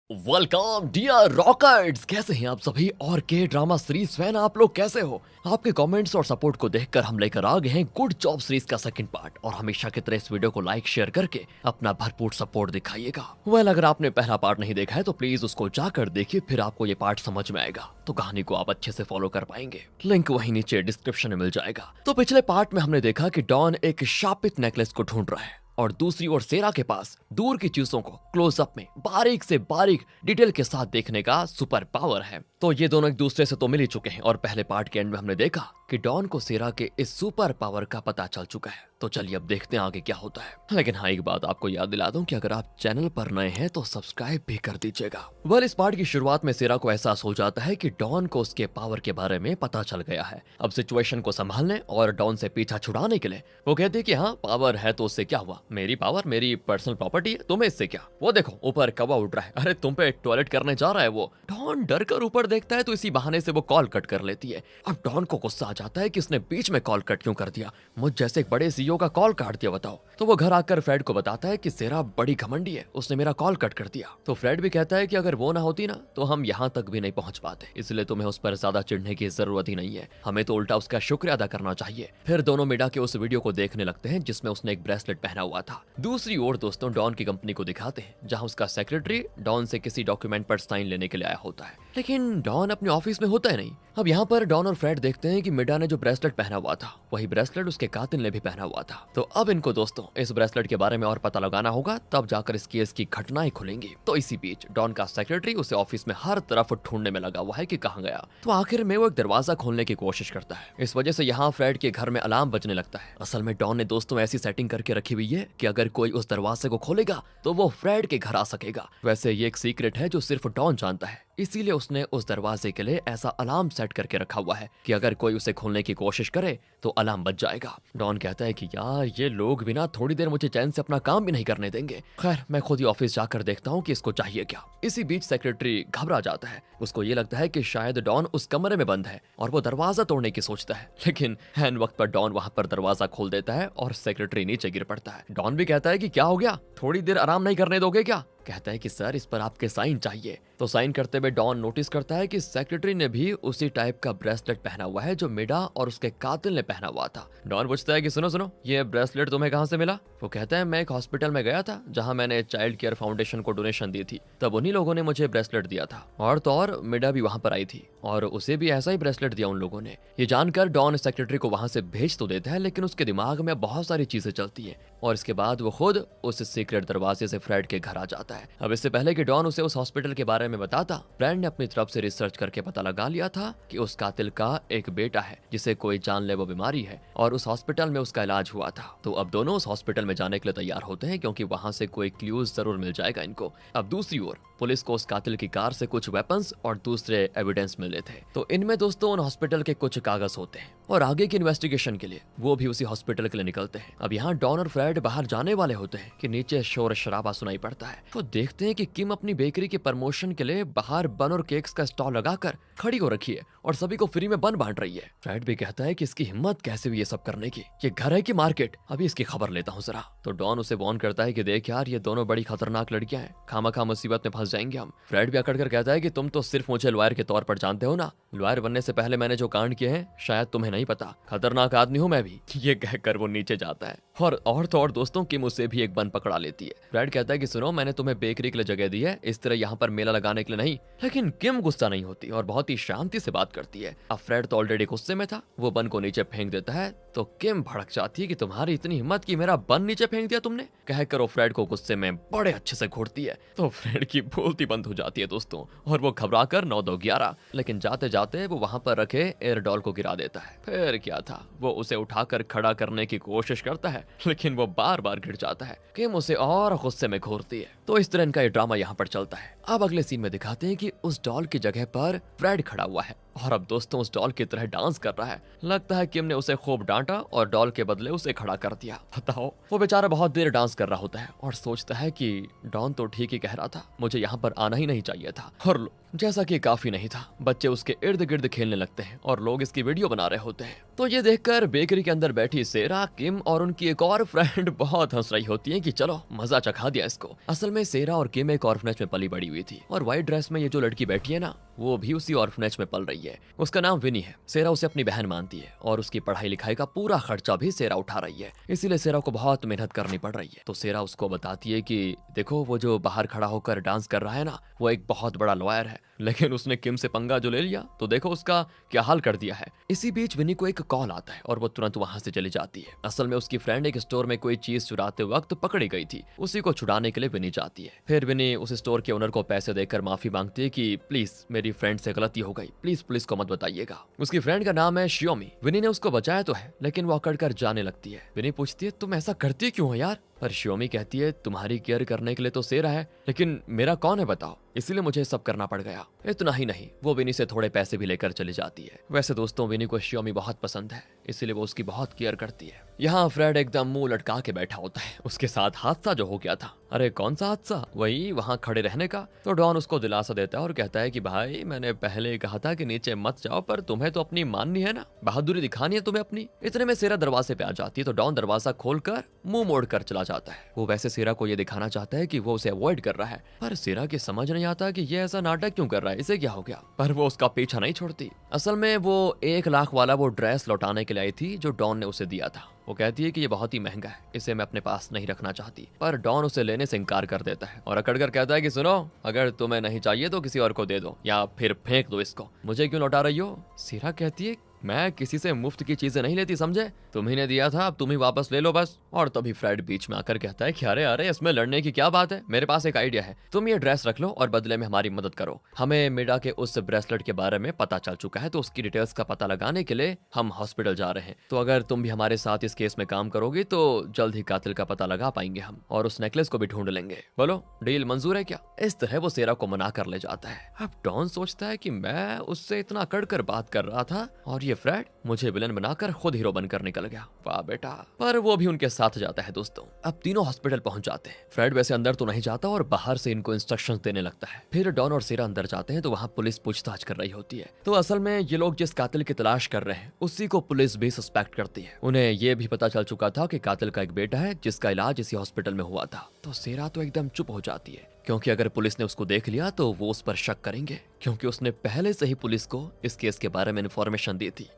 Welcome dear रॉकर्ट्स, कैसे हैं आप सभी और के ड्रामा सीरीज फैन आप लोग कैसे हो। आपके कमेंट्स और सपोर्ट को देखकर हम लेकर आ गए हैं गुड जॉब सीरीज का सेकंड पार्ट और हमेशा की तरह इस वीडियो को लाइक शेयर करके अपना भरपूर सपोर्ट दिखाइएगा। वेल, अगर आपने पहला पार्ट नहीं देखा है तो प्लीज उसको जाकर देखिए, फिर आपको ये पार्ट समझ में आएगा तो कहानी को आप अच्छे से फॉलो कर पाएंगे। लिंक वहीं नीचे डिस्क्रिप्शन में मिल जाएगा। तो पिछले पार्ट में हमने देखा कि डॉन एक शापित नेकलेस को ढूंढ रहा है और दूसरी ओर सेरा के पास दूर की चीजों को क्लोजअप में बारीक से बारीक डिटेल के साथ देखने का सुपर पावर है। तो ये दोनों एक दूसरे से तो मिल ही चुके हैं और पहले पार्ट के एंड में हमने देखा कि डॉन को सेरा के इस सुपर पावर का पता चल चुका है। तो चलिए अब देखते हैं आगे क्या होता है। लेकिन हाँ, एक बात आपको याद दिला दूं कि अगर आप चैनल पर नए हैं तो सब्सक्राइब भी कर दीजिएगा। वेल, इस पार्ट की शुरुआत में सेरा को एहसास हो जाता है कि डॉन को उसके पावर के बारे में पता चल गया है। अब सिचुएशन को संभालने और डॉन से पीछा छुड़ाने के लिए वो कहते हैं कि हाँ, पावर है तो उससे क्या हुआ, मेरी पावर मेरी पर्सनल प्रॉपर्टी है, तुम्हें इससे क्या। वो देखो ऊपर कौवा उड़ रहा है, अरे तुम पे टॉयलेट करने जा रहा है वो। डॉन डर कर ऊपर देखता है तो इसी बहाने से वो कॉल कट कर लेती है। अब डॉन को गुस्सा आ जाता है कि इसने बीच में कॉल कट क्यों कर दिया, मुझ जैसे एक बड़े सीईओ का कॉल काट दिया बताओ। तो वो घर आकर फ्रेड को बताता है कि सेरा बड़ी घमंडी है, उसने मेरा कॉल कट कर दिया। तो फ्रेड भी कहता है कि अगर वो ना होती ना तो हम यहाँ तक भी नहीं पहुंच पाते, इसलिए तुम्हें उस पर ज्यादा चिढ़ने की जरूरत ही नहीं है, हमें तो उल्टा उसका शुक्रिया अदा करना चाहिए। फिर दोनों मिडा के उस वीडियो को देखने लगते हैं जिसमें उसने एक ब्रेसलेट पहना हुआ था। दूसरी ओर दोस्तों डॉन की कंपनी को दिखाते हैं जहाँ उसका सेक्रेटरी डॉन से किसी डॉक्यूमेंट पर साइन लेने के लिए आया होता है, लेकिन डॉन अपने ऑफिस में होता है नहीं। अब यहाँ पर डॉन और फ्रेड देखते हैं कि मिडा ने जो ब्रेसलेट पहना हुआ था वही ब्रेसलेट उसके कातिल ने भी पहना हुआ था। तो अब इनको दोस्तों इस ब्रेसलेट के बारे में और पता लगाना होगा, तब जाकर इस केस की घटनाएं खुलेंगी। तो इसी बीच डॉन का सेक्रेटरी उसे ऑफिस में हर तरफ ढूंढने में लगा हुआ है कि कहाँ गया। तो आखिर में वो एक दरवाजा खोलने की कोशिश करता है। इस वजह से यहाँ फ्रेड के घर में अलार्म बजने लगता है। असल में डॉन ने दोस्तों ऐसी सेटिंग करके रखी हुई है कि अगर कोई उस दरवाजे को खोलेगा तो वो फ्रेड के घर आ सकेगा। वैसे ये एक सीक्रेट है जो सिर्फ डॉन जानता है, इसीलिए उसने उस दरवाजे के लिए ऐसा अलार्म सेट करके रखा हुआ है कि अगर कोई उसे खोलने की कोशिश करे तो अलार्म बज जाएगा। डॉन कहता है कि यार ये लोग भी ना थोड़ी देर मुझे चैन से अपना काम भी नहीं करने देंगे, खैर मैं खुद ही ऑफिस जाकर देखता हूँ कि इसको चाहिए क्या। इसी बीच सेक्रेटरी घबरा जाता है, उसको ये लगता है कि शायद डॉन उस कमरे में बंद है और वो दरवाजा तोड़ने की सोचता है, लेकिन हैन वक्त पर डॉन वहां पर दरवाजा खोल देता है और सेक्रेटरी नीचे गिर पड़ता है। डॉन भी कहता है कि क्या हो गया, थोड़ी देर आराम नहीं करने दोगे क्या। कहता है कि सर इस पर आपके साइन चाहिए। तो साइन करते हुए डॉन नोटिस करता है कि सेक्रेटरी ने भी उसी टाइप का ब्रेसलेट पहना हुआ है जो मिडा और उसके कातिल ने पहना हुआ था। डॉन पूछता है कि सुनो सुनो, ये ब्रेसलेट तुम्हें कहाँ से मिला। वो कहता है मैं एक हॉस्पिटल में गया था जहाँ मैंने चाइल्ड केयर फाउंडेशन को डोनेशन दी थी, तब उन्हीं लोगों ने मुझे ब्रेसलेट दिया था। और तो और मिडा भी वहां पर आई थी और उसे भी ऐसा ही ब्रेसलेट दिया उन लोगों ने। ये जानकर डॉन सेक्रेटरी को वहां से भेज तो देता है, लेकिन उसके दिमाग में बहुत सारी चीजें चलती है और इसके बाद वो खुद उस सीक्रेट दरवाजे से फ्रेड के घर आ जाता है। अब इससे पहले कि डॉन उसे उस हॉस्पिटल के बारे में बताता, फ्रेड ने अपनी तरफ से रिसर्च करके पता लगा लिया था कि उस कातिल का एक बेटा है जिसे कोई जानलेवा बीमारी है और उस हॉस्पिटल में उसका इलाज हुआ था। तो अब दोनों उस हॉस्पिटल में जाने के लिए तैयार होते हैं क्योंकि वहां से कोई क्लूज जरूर मिल जाएगा इनको। अब दूसरी ओर पुलिस को उस कातिल की कार से कुछ वेपन्स और दूसरे एविडेंस मिले थे। तो इनमें दोस्तों उन हॉस्पिटल के कुछ कागज होते हैं और आगे की इन्वेस्टिगेशन के लिए वो भी उसी हॉस्पिटल के लिए निकलते हैं। अब यहाँ डॉन और फ्रेड बाहर जाने वाले होते हैं कि नीचे शोर शराबा सुनाई पड़ता है। वो देखते हैं कि किम अपनी बेकरी के प्रमोशन के लिए बाहर बन और केक्स का स्टॉल लगाकर खड़ी हो रखी है और सभी को फ्री में बन बांट रही है। फ्रेड भी कहता है कि इसकी हिम्मत कैसे हुई ये सब करने की, ये घर है कि मार्केट, अभी इसकी खबर लेता हूँ जरा। तो डॉन उसे वार्न करता है कि देख यार ये दोनों बड़ी खतरनाक लड़कियां हैं, खामखा मुसीबत में फंस जाएंगे हम। फ्रेड भी अकड़ कर कहता है कि तुम तो सिर्फ मुझे लॉयर के तौर पर जानते हो ना, लॉयर बनने से पहले मैंने जो कांड किए हैं शायद तुम्हें नहीं पता, खतरनाक आदमी हूँ मैं भी। ये कहकर वो नीचे जाता है और तो और दोस्तों किम उसे भी एक बन पकड़ा लेती है। फ्रेड कहता है कि सुनो मैंने तुम्हें बेकरी के लिए जगह दी है, इस तरह यहाँ पर मेला लगाने के लिए नहीं। लेकिन किम गुस्सा नहीं होती और बहुत ही शांति से बात करती है। अब फ्रेड तो ऑलरेडी गुस्से में था, वो बन को नीचे फेंक देता है तो किम भड़क जाती है कि तुम्हारी इतनी हिम्मत कि मेरा बन नीचे फेंक दिया तुमने, कहकर वो फ्रेड को गुस्से में बड़े अच्छे से घूरती है। तो फ्रेड की बोलती बंद हो जाती है दोस्तों और वो घबराकर 9-2-11, लेकिन जाते जाते वो वहां पर रखे एयर डॉल को गिरा देता है। फिर क्या था, वो उसे उठाकर खड़ा करने की कोशिश करता है लेकिन वो बार बार गिर जाता है। किम उसे और गुस्से में घूरती है। तो इस तरह इनका ये ड्रामा यहाँ पर चलता है। अब अगले सीन में दिखाते हैं कि उस डॉल की जगह पर फ्रेड खड़ा हुआ है और अब दोस्तों उस डॉल की तरह डांस कर रहा है। लगता है किम ने उसे खूब डांटा और डॉल के बदले उसे खड़ा कर दिया। बताओ, वो बेचारा बहुत देर डांस कर रहा होता है और सोचता है कि डॉन तो ठीक ही कह रहा था, मुझे यहाँ पर आना ही नहीं चाहिए था। और जैसा कि काफी नहीं था, बच्चे उसके इर्द गिर्द खेलने लगते हैं और लोग इसकी वीडियो बना रहे होते हैं। तो ये देखकर बेकरी के अंदर बैठी सेरा, किम और उनकी एक और फ्रेंड बहुत हंस रही होती है कि चलो मजा चखा दिया इसको। असल में सेरा और किम एक ऑर्फनेज में पली बड़ी हुई थी और व्हाइट ड्रेस में ये जो लड़की बैठी है ना, वो भी उसी ऑर्फनेज में पल रही है। उसका नाम विनी है। सेरा उसे अपनी बहन मानती है और उसकी पढ़ाई लिखाई का पूरा खर्चा भी सेरा उठा रही है, इसीलिए सेरा को बहुत मेहनत करनी पड़ रही है। तो सेरा उसको बताती है कि देखो वो जो बाहर खड़ा होकर डांस कर रहा है ना, वो एक बहुत बड़ा लॉयर है, लेकिन उसने किम से पंगा जो ले लिया तो देखो उसका क्या हाल कर दिया है। इसी बीच विनी को एक कॉल आता है और वो तुरंत वहां से चली जाती है। असल में उसकी फ्रेंड एक स्टोर में कोई चीज चुराते वक्त पकड़ी गई थी, उसी को छुड़ाने के लिए विनी जाती है। फिर विनी उस स्टोर के ओनर को पैसे देकर माफी मांगती है कि प्लीज मेरी फ्रेंड से गलती हो गई, प्लीज पुलिस को मत बताइएगा। उसकी फ्रेंड का नाम है शियोमी। विनी ने उसको बचाया तो है, लेकिन वो अकड़ कर जाने लगती है। विनी पूछती है तुम ऐसा करती क्यों हो यार? पर शियोमी कहती है तुम्हारी केयर करने के लिए तो सेरा है, लेकिन मेरा कौन है बताओ, इसीलिए मुझे सब करना पड़ गया। इतना ही नहीं, वो विनी से थोड़े पैसे भी लेकर चली जाती है। वैसे दोस्तों विनी को शियोमी बहुत पसंद है, इसीलिए वो उसकी बहुत केयर करती है। यहाँ फ्रेड एकदम मुंह लटका के बैठा होता है। उसके साथ हादसा जो हो गया था, अरे कौन सा हादसा? वही वहाँ खड़े रहने का। तो डॉन उसको दिलासा देता है और कहता है कि भाई मैंने पहले ही कहा था कि नीचे मत जाओ, पर तुम्हें तो अपनी माननी है ना, बहादुरी दिखानी है तुम्हें अपनी। इतने में सेरा दरवाजे पे आ जाती है तो डॉन दरवाजा खोलकर मुंह मोड़ कर चला जाता है। वो वैसे सेरा को ये दिखाना चाहता है कि वो उसे अवॉइड कर रहा है, पर सेरा की समझ नहीं आता कि ये ऐसा नाटक क्यों कर रहा है, इसे क्या हो गया। पर वो उसका पीछा नहीं छोड़ती। असल में वो 1 लाख वाला वो ड्रेस लौटाने के लिए आई थी जो डॉन ने उसे दिया था। वो कहती है कि ये बहुत ही महंगा है, इसे मैं अपने पास नहीं रखना चाहती, पर डॉन उसे लेने से इनकार कर देता है और अकड़ कर कहता है कि सुनो, अगर तुम्हें नहीं चाहिए तो किसी और को दे दो या फिर फेंक दो इसको, मुझे क्यों लौटा रही हो? सेरा कहती है मैं किसी से मुफ्त की चीजें नहीं लेती, समझे? तुम्ही ने दिया था, अब तुम ही वापस ले लो बस। और तभी फ्रेड बीच में आकर कहता है कि अरे अरे इसमें लड़ने की क्या बात है, मेरे पास एक आइडिया है, तुम ये ड्रेस रख लो और बदले में हमारी मदद करो। हमें मिडा के उस ब्रेसलेट के बारे में पता चल चुका है, तो उसकी डिटेल्स का पता लगाने के लिए हम हॉस्पिटल जा रहे हैं। तो अगर तुम भी हमारे साथ इस केस में काम करोगी तो जल्द ही कातिल का पता लगा पाएंगे हम, और उस नेकलेस को भी ढूंढ लेंगे। बोलो डील मंजूर है क्या? इस तरह वो सेरा को मना कर ले जाता है। अब डॉन सोचता है कि मैं उससे इतना अकड़ कर बात कर रहा था और ये फ्रेड मुझे विलन बनाकर खुद हीरो बनकर निकल गया। वाह बेटा। पर वो भी उनके साथ जाता है दोस्तों। अब तीनों हॉस्पिटल पहुंच जाते हैं। फ्रेड वैसे अंदर तो नहीं जाता और बाहर से इनको इंस्ट्रक्शंस देने लगता है। फिर डॉन और सेरा अंदर जाते हैं तो वहाँ पुलिस पूछताछ कर रही होती है। तो असल में ये लोग जिस कातिल की तलाश कर रहे हैं उसी को पुलिस भी सस्पेक्ट करती है। उन्हें ये भी पता चल चुका था कि कातिल का एक बेटा है जिसका इलाज इसी हॉस्पिटल में हुआ था। तो सेरा तो एकदम चुप हो जाती है, क्योंकि अगर पुलिस ने उसको देख लिया तो वो उस पर शक करेंगे, क्योंकि उसने पहले से ही पुलिस को इस केस के बारे में इन्फॉर्मेशन दी थी।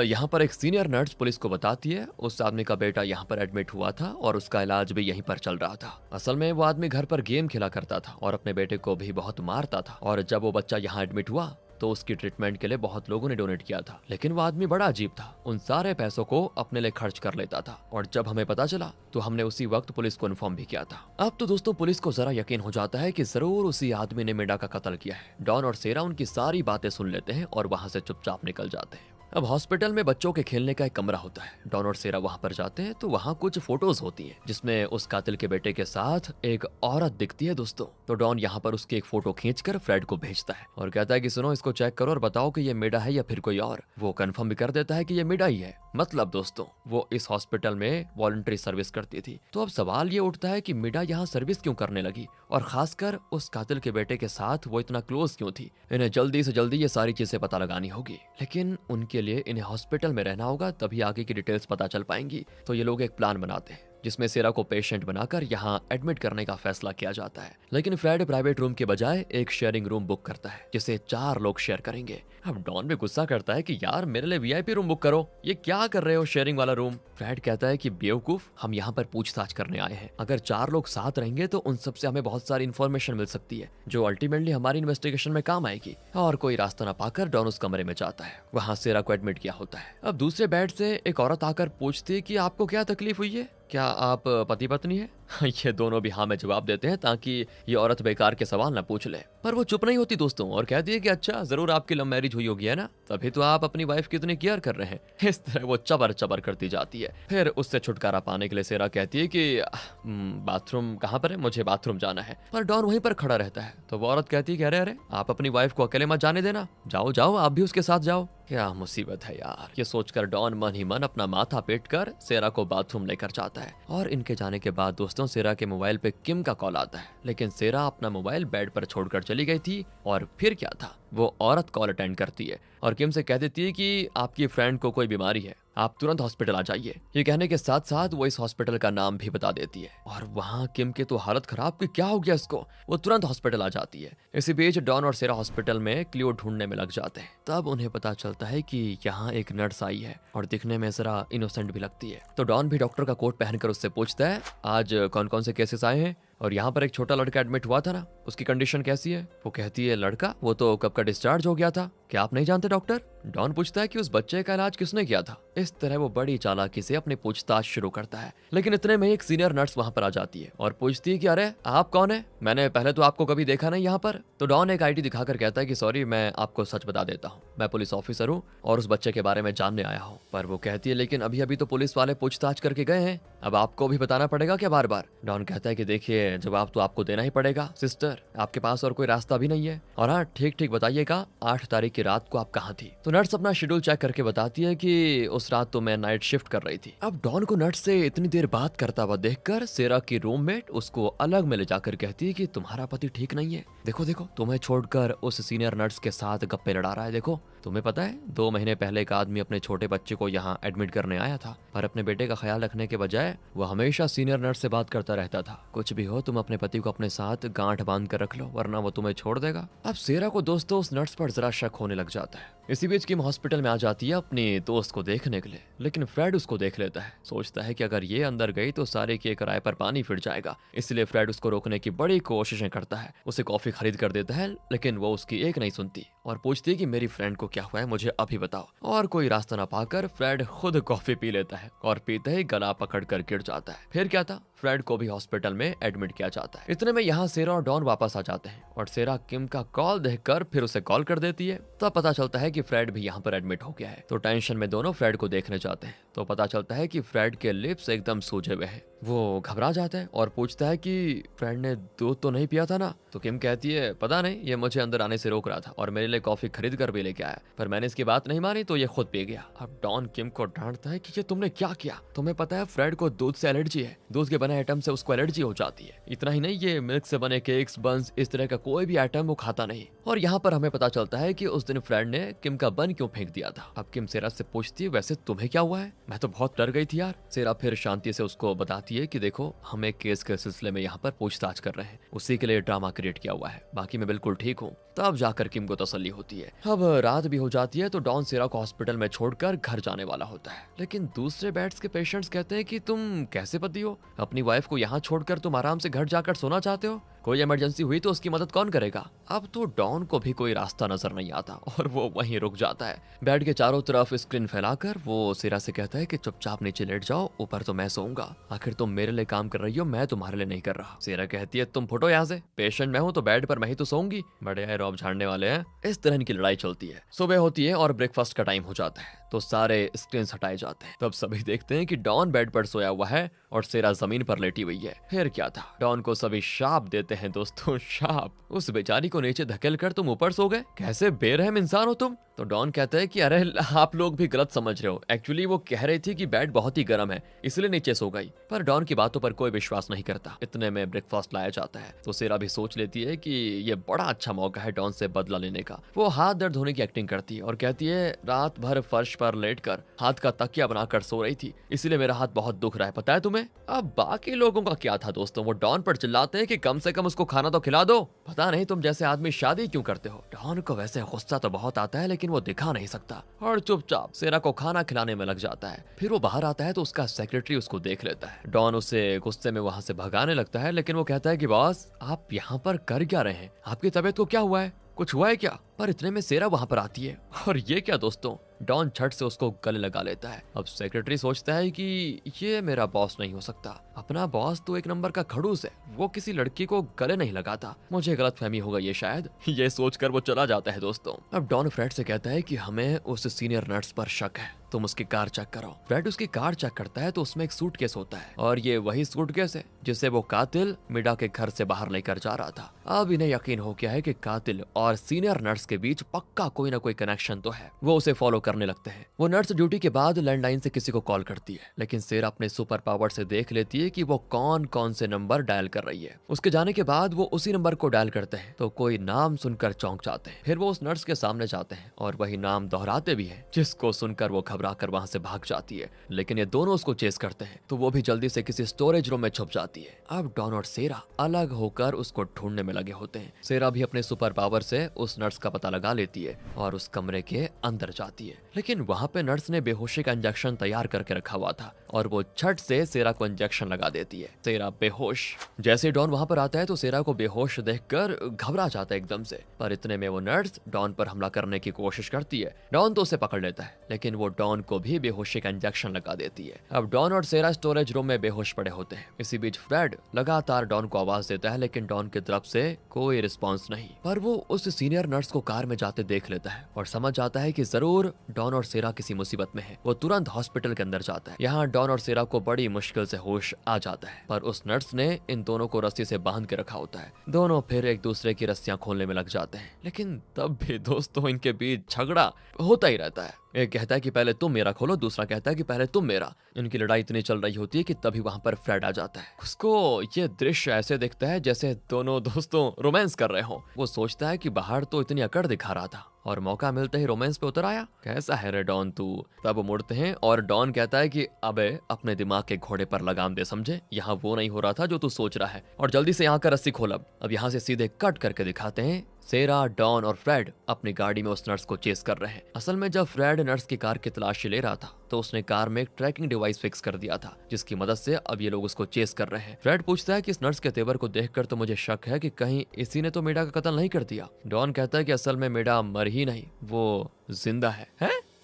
यहाँ पर एक सीनियर नर्स पुलिस को बताती है उस आदमी का बेटा यहाँ पर एडमिट हुआ था और उसका इलाज भी यहीं पर चल रहा था। असल में वो आदमी घर पर गेम खेला करता था और अपने बेटे को भी बहुत मारता था, और जब वो बच्चा यहाँ एडमिट हुआ तो उसकी ट्रीटमेंट के लिए बहुत लोगों ने डोनेट किया था। लेकिन वो आदमी बड़ा अजीब था, उन सारे पैसों को अपने लिए खर्च कर लेता था, और जब हमें पता चला तो हमने उसी वक्त पुलिस को इन्फॉर्म भी किया था। अब तो दोस्तों पुलिस को जरा यकीन हो जाता है कि जरूर उसी आदमी ने मिडा का कत्ल किया है। डॉन और सेरा उनकी सारी बातें सुन लेते हैं और वहां से चुपचाप निकल जाते हैं। अब हॉस्पिटल में बच्चों के खेलने का एक कमरा होता है। डॉन और सेरा वहां पर जाते हैं तो वहां कुछ फोटोज होती हैं जिसमें उस कातिल के बेटे के साथ एक औरत दिखती है दोस्तों। तो डॉन यहाँ पर उसकी एक फोटो खींचकर फ्रेड को भेजता है और कहता है कि सुनो, इसको चेक करो और बताओ कि ये मिडा है या फिर कोई और। वो कंफर्म भी कर देता है कि ये मिडा ही है। मतलब दोस्तों वो इस हॉस्पिटल में वॉलंटरी सर्विस करती थी। तो अब सवाल ये उठता है कि मिडा यहाँ सर्विस क्यों करने लगी, और खासकर उस कातिल के बेटे के साथ वो इतना क्लोज क्यों थी। इन्हें जल्दी से जल्दी ये सारी चीजें पता लगानी होगी, लेकिन उनके लिए इन्हें हॉस्पिटल में रहना होगा, तभी आगे की डिटेल्स पता चल पाएंगी। तो ये लोग एक प्लान बनाते हैं जिसमें सेरा को पेशेंट बनाकर यहाँ एडमिट करने का फैसला किया जाता है। लेकिन फ्रेड प्राइवेट रूम के बजाय एक शेयरिंग रूम बुक करता है जिसे 4 लोग शेयर करेंगे। अब डॉन भी गुस्सा करता है कि यार मेरे लिए वीआईपी रूम बुक करो, ये क्या कर रहे हो शेयरिंग वाला रूम। फ्रेड कहता है कि बेवकूफ, हम यहाँ पर पूछताछ करने आए हैं। अगर 4 लोग साथ रहेंगे तो उन सबसे हमें बहुत सारी इन्फॉर्मेशन मिल सकती है जो अल्टीमेटली हमारी इन्वेस्टिगेशन में काम आएगी। और कोई रास्ता न पाकर डॉन उस कमरे में जाता है। वहाँ सेरा को एडमिट किया होता है। अब दूसरे बेड से एक औरत आकर पूछती है कि आपको क्या तकलीफ हुई है, क्या आप पति पत्नी है? ये दोनों भी हाँ में जवाब देते हैं ताकि ये औरत बेकार के सवाल ना पूछ ले। पर वो चुप नहीं होती दोस्तों और कहती है कि अच्छा जरूर आपकी लव मैरिज हुई होगी है ना, तभी तो आप अपनी वाइफ की इतनी केयर कर रहे हैं। इस तरह वो चबर चबर करती जाती है। फिर उससे छुटकारा पाने के लिए सेरा कहती है कि बाथरूम कहाँ पर है, मुझे बाथरूम जाना है। पर डॉन वहीं पर खड़ा रहता है। तो वो औरत कहती है कि अरे अरे आप अपनी वाइफ को अकेले मत जाने देना, जाओ जाओ आप भी उसके साथ जाओ। क्या मुसीबत है यार। ये सोचकर डॉन मन ही मन अपना माथा पीट कर सेरा को बाथरूम लेकर जाता है। और इनके जाने के बाद दोस्तों सेरा के मोबाइल पे किम का कॉल आता है, लेकिन सेरा अपना मोबाइल बेड पर छोड़कर चली गई थी। और फिर क्या था, वो औरत कॉल अटेंड करती है और किम से कह देती है कि आपकी फ्रेंड को कोई बीमारी है, आप तुरंत हॉस्पिटल आ जाइए। ये कहने के साथ साथ वो इस हॉस्पिटल का नाम भी बता देती है। और वहाँ किम की तो हालत खराब कि क्या हो गया इसको, वो तुरंत हॉस्पिटल आ जाती है। इसी बीच डॉन और सेरा हॉस्पिटल में क्लियो ढूंढने में लग जाते हैं। तब उन्हें पता चलता है कि यहाँ एक नर्स आई है और दिखने में जरा इनोसेंट भी लगती है। तो डॉन भी डॉक्टर का कोट पहनकर उससे पूछता है आज कौन कौन से केसेस आए हैं, और यहाँ पर एक छोटा लड़का एडमिट हुआ था ना, उसकी कंडीशन कैसी है। वो कहती है लड़का, वो तो कब का डिस्चार्ज हो गया था, क्या आप नहीं जानते डॉक्टर। डॉन पूछता है कि उस बच्चे का इलाज किसने किया था। इस तरह वो बड़ी चालाकी से अपनी पूछताछ शुरू करता है। लेकिन इतने में एक सीनियर नर्स वहां पर आ जाती है और पूछती है कि अरे आप कौन है, मैंने पहले तो आपको कभी देखा नहीं यहाँ पर। तो डॉन एक आईडी दिखाकर कहता है कि सॉरी मैं आपको सच बता देता हूँ, मैं पुलिस ऑफिसर हूँ और उस बच्चे के बारे में जानने आया हूँ। पर वो कहती है लेकिन अभी अभी तो पुलिस वाले पूछताछ करके गए हैं, अब आपको भी बताना पड़ेगा क्या बार बार। डॉन कहता है कि देखिए जवाब तो आपको देना ही पड़ेगा सिस्टर, आपके पास और कोई रास्ता भी नहीं है। और हाँ ठीक ठीक बताइएगा 8 तारीख की रात को आप कहाँ थी। तो नर्स अपना शेड्यूल चेक करके बताती है कि उस रात तो मैं नाइट शिफ्ट कर रही थी। अब डॉन को नर्स से इतनी देर बात करता हुआ देखकर सेरा की रूममेट उसको अलग में ले जाकर कहती है कि तुम्हारा पति ठीक नहीं है, देखो देखो तुम्हें छोड़कर उस सीनियर नर्स के साथ गप्पे लड़ा रहा है। देखो तुम्हें पता है 2 महीने पहले एक आदमी अपने छोटे बच्चे को यहाँ एडमिट करने आया था, पर अपने बेटे का ख्याल रखने के बजाय वो हमेशा सीनियर नर्स से बात करता रहता था। कुछ भी हो तुम अपने पति को अपने साथ गांठ बांध कर रख लो वरना वो तुम्हें छोड़ देगा। अब सेरा को दोस्तों उस नर्स पर जरा शक होने लग जाता है। इसी बीच किम हॉस्पिटल में आ जाती है अपने दोस्त को देखने के लिए, लेकिन फ्रेड उसको देख लेता है। सोचता है कि अगर ये अंदर गई तो सारे के किराए पर पानी फिर जाएगा, इसलिए फ्रेड उसको रोकने की बड़ी कोशिशें करता है। उसे कॉफी खरीद कर देता है लेकिन वो उसकी एक नहीं सुनती और पूछती है कि मेरी फ्रेंड को क्या हुआ है मुझे अभी बताओ। और कोई रास्ता ना पाकर फ्रेड खुद कॉफी पी लेता है और पीते ही गला पकड़ कर गिर जाता है। फिर क्या था, फ्रेड को भी हॉस्पिटल में एडमिट किया जाता है। इतने में यहाँ सेरा और डॉन वापस आ जाते हैं और सेरा किम का कॉल देखकर फिर उसे कॉल कर देती है। तब पता चलता है कि फ्रेड भी यहाँ पर एडमिट हो गया है। तो टेंशन में दोनों फ्रेड को देखने जाते हैं। तो पता चलता है कि फ्रेड के लिप्स एकदम सूजे हुए हैं। वो घबरा जाता है और पूछता है कि फ्रेड ने दूध तो नहीं पिया था ना। तो किम कहती है पता नहीं, ये मुझे अंदर आने से रोक रहा था और मेरे लिए कॉफी खरीद कर भी लेके आया, पर मैंने इसकी बात नहीं मानी तो ये खुद पी गया। अब डॉन किम को डांटता है कि ये तुमने क्या किया, तुम्हें पता है फ्रेड को दूध से एलर्जी है, दूध के बने आइटम से उसको एलर्जी हो जाती है। इतना ही नहीं, ये मिल्क से बने केक्स, बंस, इस तरह का कोई भी आइटम वो खाता नहीं। और यहाँ पर हमें पता चलता है कि उस दिन फ्रेड ने किम का बन क्यों फेंक दिया था। अब किम सेरा से पूछती है वैसे तुम्हें क्या हुआ है, मैं तो बहुत डर गई थी यार। सेरा फिर शांति से उसको बताती है कि देखो हम एक केस के सिलसिले में यहाँ पर पूछताछ कर रहे हैं, उसी के लिए ड्रामा क्रिएट किया हुआ है, बाकी मैं बिल्कुल ठीक हूँ। तब जाकर किम को तसल्ली होती है। अब रात भी हो जाती है तो डॉन सेरा को हॉस्पिटल में छोड़कर घर जाने वाला होता है, लेकिन दूसरे बेड्स के पेशेंट्स कहते हैं कि तुम कैसे पति हो, अपनी वाइफ को यहाँ छोड़कर तुम आराम से घर जाकर सोना चाहते हो, कोई इमरजेंसी हुई तो उसकी मदद कौन करेगा। अब तो डॉन को भी कोई रास्ता नजर नहीं आता और वो वहीं रुक जाता है। बेड के चारों तरफ स्क्रीन फैलाकर वो सेरा से कहता है कि चुपचाप नीचे लेट जाओ, ऊपर तो मैं सोऊंगा, आखिर तुम मेरे लिए काम कर रही हो, मैं तुम्हारे लिए नहीं कर रहा। सेरा कहती है तुम फुटो यहाँ से, पेशेंट मैं हूँ तो बेड पर मैं ही तो सोऊंगी, बड़े आए रौब झाड़ने वाले हैं। इस तरह की लड़ाई चलती है। सुबह होती है और ब्रेकफास्ट का टाइम हो जाता है तो सारे स्क्रीन हटाए जाते हैं। तब सभी देखते हैं कि डॉन बेड पर सोया हुआ है और सेरा जमीन पर लेटी हुई है। फिर क्या था, डॉन को सभी शाप देते हैं दोस्तों, शाप। उस बेचारी को नीचे धकेल कर तुम ऊपर सो गए, कैसे बेरहम इंसान हो तुम। तो डॉन कहता है कि अरे आप लोग भी गलत समझ रहे हो, एक्चुअली वो कह रही थी कि बेड बहुत ही गर्म है इसलिए नीचे सो गई। पर डॉन की बातों पर कोई विश्वास नहीं करता। इतने में ब्रेकफास्ट लाया जाता है तो सेरा भी सोच लेती है कि ये बड़ा अच्छा मौका है डॉन से बदला लेने का। वो हाथ दर्द होने की एक्टिंग करती है और कहती है रात भर फर्श पर लेटकर हाथ का तकिया बनाकर सो रही थी, इसलिए मेरा हाथ बहुत दुख रहा है, पता है तुम्हें। अब बाकी लोगों का क्या था दोस्तों, वो डॉन पर चिल्लाते हैं कि कम से कम उसको खाना तो खिला दो, पता नहीं तुम जैसे आदमी शादी क्यों करते हो। डॉन को वैसे गुस्सा तो बहुत आता है लेकिन वो दिखा नहीं सकता और चुपचाप सेरा को खाना खिलाने में लग जाता है। फिर वो बाहर आता है तो उसका सेक्रेटरी उसको देख लेता है। डॉन उसे गुस्से में वहां से भगाने लगता है, लेकिन वो कहता है कि बॉस आप यहाँ पर कर क्या रहे हैं, आपकी तबीयत को क्या हुआ है, कुछ हुआ है क्या। पर इतने में सेरा वहां पर आती है और ये क्या दोस्तों, डॉन झट से उसको गले लगा लेता है। अब सेक्रेटरी सोचता है कि ये मेरा बॉस नहीं हो सकता, अपना बॉस तो एक नंबर का खड़ूस है, वो किसी लड़की को गले नहीं लगाता, मुझे गलतफहमी हो गई है शायद। ये सोचकर वो चला जाता है दोस्तों। अब डॉन फ्रेड से कहता है कि हमें उस सीनियर नर्स पर शक है, तुम उसकी कार चेक करो। फ्रेड उसकी कार चेक करता है तो उसमें एक सूटकेस होता है और ये वही सूटकेस है जिसे वो कातिल मिडा के घर से बाहर लेकर जा रहा था। अब इन्हें यकीन हो गया है कि कातिल और सीनियर नर्स के बीच पक्का कोई ना कोई कनेक्शन तो है। वो उसे फॉलो करने लगते हैं। वो नर्स ड्यूटी के बाद लैंडलाइन से किसी को कॉल करती है, लेकिन सेरा अपने सुपर पावर से देख लेती है कि वो कौन कौन से नंबर डायल कर रही है। उसके जाने के बाद वो उसी नंबर को डायल करते हैं तो कोई नाम सुनकर चौंक जाते हैं। फिर वो उस नर्स के सामने जाते हैं और वही नाम दोहराते भी है, जिसको सुनकर वो घबरा कर वहां से भाग जाती है। लेकिन ये दोनों उसको चेस करते हैं तो वो भी जल्दी से किसी स्टोरेज रूम में छुप जाती है। अब डॉन और सेरा अलग होकर उसको ढूंढने में लगे होते हैं। सेरा भी अपने सुपर पावर से उस नर्स का पता लगा लेती है और उस कमरे के अंदर जाती है, लेकिन वहां पे नर्स ने बेहोशी का इंजेक्शन तैयार करके रखा हुआ था और वो झट से सेरा को इंजेक्शन लगा देती है। सेरा बेहोश। जैसे डॉन वहां पर आता है तो सेरा को बेहोश देखकर घबरा जाता है एकदम से, पर इतने में वो नर्स डॉन पर हमला करने की कोशिश करती है। डॉन तो उसे पकड़ लेता है, लेकिन वो डॉन को भी बेहोशी का इंजेक्शन लगा देती है। अब डॉन और सेरा स्टोरेज रूम में बेहोश पड़े होते हैं। इसी बीच फ्रेड लगातार डॉन को आवाज देता है, लेकिन डॉन की तरफ से कोई रिस्पॉन्स नहीं। पर वो उस सीनियर नर्स को कार में जाते देख लेता है और समझ जाता है कि जरूर डॉन और सेरा किसी मुसीबत में है। वो तुरंत हॉस्पिटल के अंदर जाता है। यहाँ डॉन और सेरा को बड़ी मुश्किल से होश आ जाता है, पर उस नर्स ने इन दोनों को रस्सी से बांध के रखा होता है। दोनों फिर एक दूसरे की रस्सियां खोलने में लग जाते हैं, लेकिन तब भी दोस्तों इनके बीच झगड़ा होता ही रहता है। एक कहता है कि पहले तुम मेरा खोलो, दूसरा कहता है कि पहले तुम मेरा। इनकी लड़ाई इतनी चल रही होती है कि तभी वहां पर फ्रेड आ जाता है। उसको ये दृश्य ऐसे दिखता है जैसे दोनों दोस्तों रोमांस कर रहे हो। वो सोचता है कि बाहर तो इतनी अकड़ दिखा रहा था और मौका मिलते ही रोमांस पे उतर आया, कैसा है रे डॉन तू। तब वो मुड़ते हैं और डॉन कहता है कि अबे अपने दिमाग के घोड़े पर लगाम दे, समझे, यहाँ वो नहीं हो रहा था जो तू सोच रहा है, और जल्दी से यहाँ का रस्सी खोल। अब यहाँ से सीधे कट करके दिखाते हैं सेरा, डॉन और फ्रेड अपनी गाड़ी में उस नर्स को चेस कर रहे हैं। असल में जब फ्रेड नर्स की कार की तलाशी ले रहा था तो उसने कार में एक ट्रैकिंग डिवाइस फिक्स कर दिया था, जिसकी मदद से अब ये लोग उसको चेस कर रहे हैं। फ्रेड पूछता है कि इस नर्स के तेवर को देखकर तो मुझे शक है कि कहीं इसी ने तो मीडा का कत्ल नहीं कर दिया। डॉन कहता है कि असल में मीडा मर ही नहीं, वो जिंदा है?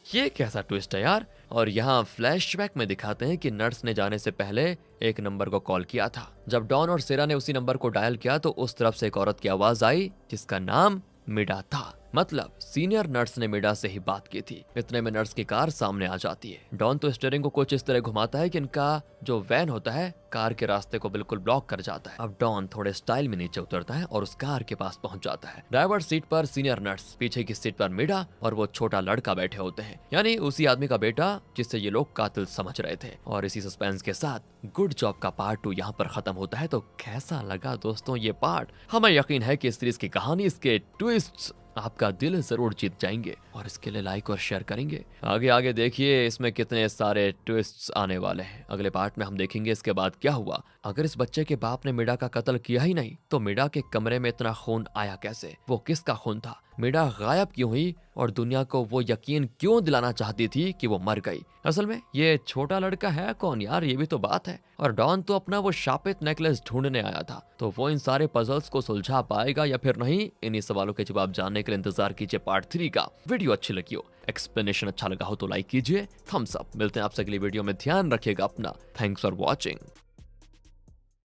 ये कैसा ट्विस्ट है यार। और यहाँ फ्लैशबैक में दिखाते हैं कि नर्स ने जाने से पहले एक नंबर को कॉल किया था। जब डॉन और सेरा ने उसी नंबर को डायल किया तो उस तरफ से एक औरत की आवाज आई जिसका नाम मिडा था। मतलब सीनियर नर्स ने मिडा से ही बात की थी। इतने में नर्स की कार सामने आ जाती है। डॉन तो स्टीयरिंग को कुछ इस तरह घुमाता है कि इनका जो वैन होता है कार के रास्ते को बिल्कुल ब्लॉक कर जाता है। अब डॉन थोड़े स्टाइल में नीचे उतरता है और उस कार के पास पहुंच जाता है। ड्राइवर सीट पर सीनियर नर्स, पीछे की सीट पर मिडा और वो छोटा लड़का बैठे होते हैं, यानी उसी आदमी का बेटा जिससे ये लोग कातिल समझ रहे थे। और इसी सस्पेंस के साथ गुड जॉब का पार्ट 2 यहाँ पर खत्म होता है। तो कैसा लगा दोस्तों ये पार्ट? हमें यकीन है कि इस सीरीज की कहानी, इसके ट्विस्ट्स आपका दिल जरूर जीत जाएंगे और इसके लिए लाइक और शेयर करेंगे। आगे आगे देखिए इसमें कितने सारे ट्विस्ट्स आने वाले हैं। अगले पार्ट में हम देखेंगे इसके बाद क्या हुआ। अगर इस बच्चे के बाप ने मिडा का कत्ल किया ही नहीं तो मिडा के कमरे में इतना खून आया कैसे? वो किसका खून था? मिडा गायब क्यों हुई और दुनिया को वो यकीन क्यों दिलाना चाहती थी कि वो मर गई? असल में ये छोटा लड़का है कौन यार, ये भी तो बात है। और डॉन तो अपना वो शापित नेकलेस ढूंढने आया था, तो वो इन सारे पजल्स को सुलझा पाएगा या फिर नहीं? इन्हीं सवालों के जवाब जानने के लिए इंतजार कीजिए पार्ट 3 का। वीडियो अच्छी लगी हो, एक्सप्लेनेशन अच्छा लगा हो तो लाइक कीजिए, थम्स अप। मिलते हैं आपसे अगली वीडियो में, ध्यान रखिएगा अपना। Thanks for watching.